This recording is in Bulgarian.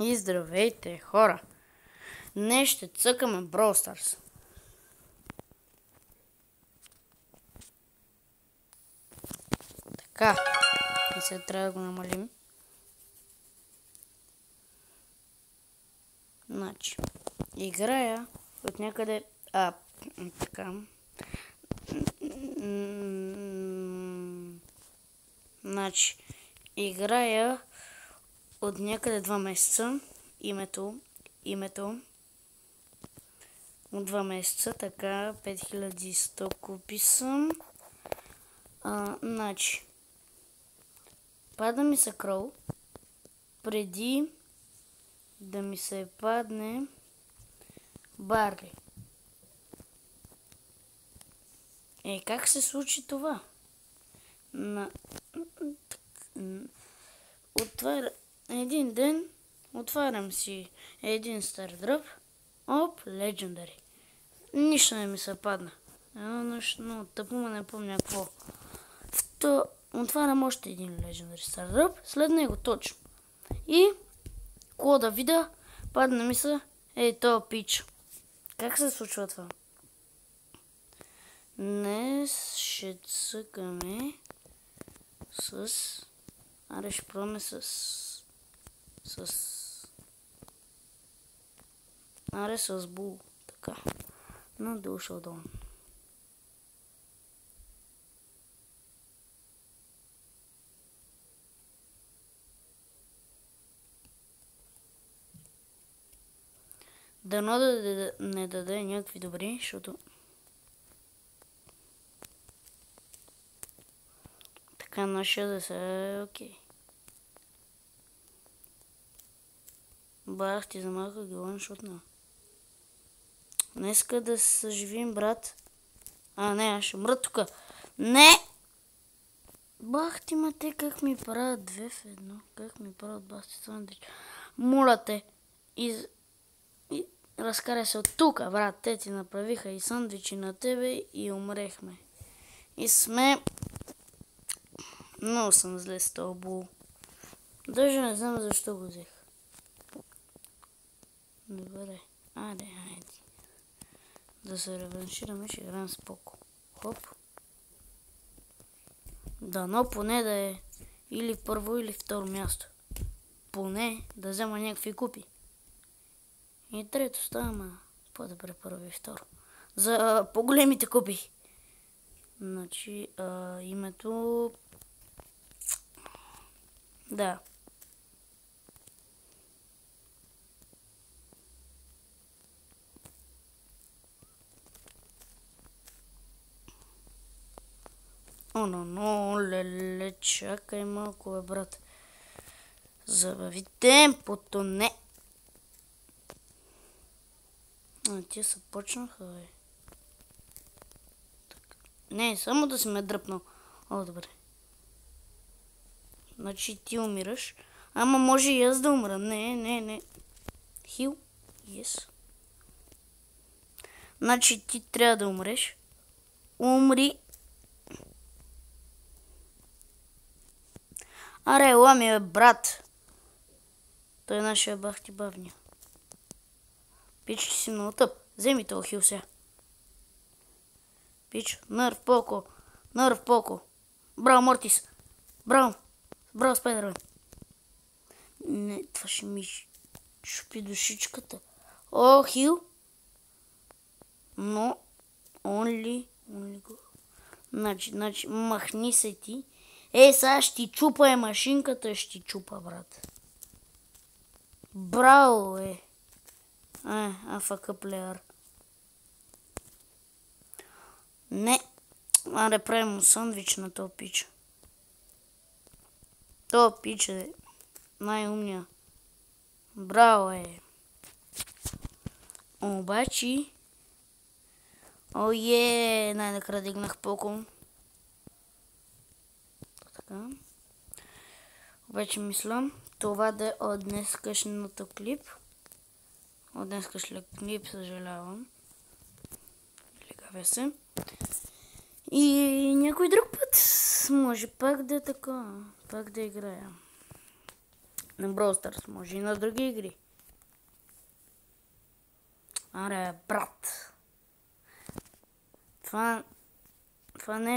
И здравейте, хора! Днес ще цъкаме Brawl Stars. Така, и сега трябва да го намалим. Значи, играя от някъде... така. Значи, играя от някъде 2 месеца. Името от 2 месеца, така, 5100 купи съм. Значи, пада ми се крол, преди да ми се падне Барли. Как се случи това? Един ден отварям си един стар дръп. Оп, Legendary. Нищо не ми се падна. Но тъпо ме не помня какво. Отварям още един Legendary стар дръп. След него точно. И какво да видя? Падна ми се този пич. Как се случва това? Днес ще цъкаме с... ще пробваме с Бул. Така. На душа долу. Дано да не даде някакви добри, защото... Така нашия да се окей. Бах, ти замаха ги лъншотна. Днеска да се съживим, брат. Не, аз ще мра тука. Не! Бах ти ма, те как ми правят 2 в 1. Как ми правят басти сандвич. Моля те. Разкарай се от тука, брат. Те ти направиха и сандвичи на тебе и умрехме. И сме... Много съм зле с този Бул. Даже не знам защо го взех. Добре. Айде. Да се реваншираме, ще играем споко. Хоп. Дано поне да е или първо, или второ място. Поне да взема някакви купи. И трето става, по-добре първо и второ. За по-големите купи. Значи, името... Да. Леле, чакай малко, бе, брат. Забави темпото, не. Тия са почнаха, бе. Не, само да си ме дръпнал. Добре. Значи ти умираш. Ама може и аз да умра. Не. Хил? Yes. Значи ти трябва да умреш. Умри. Ела ми, бе, брат. Той нашия бах ти бавния. Пич, ти си много тъп. Вземи този хил сега. Пич, нърв Поко. Браво, Мортис. Браво, Спайдермен. Не, това ще ми шупи душичката. Хил. Но, only go. Значи, махни се ти. Сега ще ти чупа машинката, ще ти чупа, брат. Браво, афака плеер. Не. Правим му сандвич на този пич. Този пич е най-умния. Браво, Обаче... най-накрая дигнах Поко. Така. Обаче мисля, това да е от днескашното клип. От днескашния клип, съжалявам. Легавя се. И някой друг път може пак да е така. Пак да играя. на Brawl Stars, може и на други игри. Аре, брат. Това не е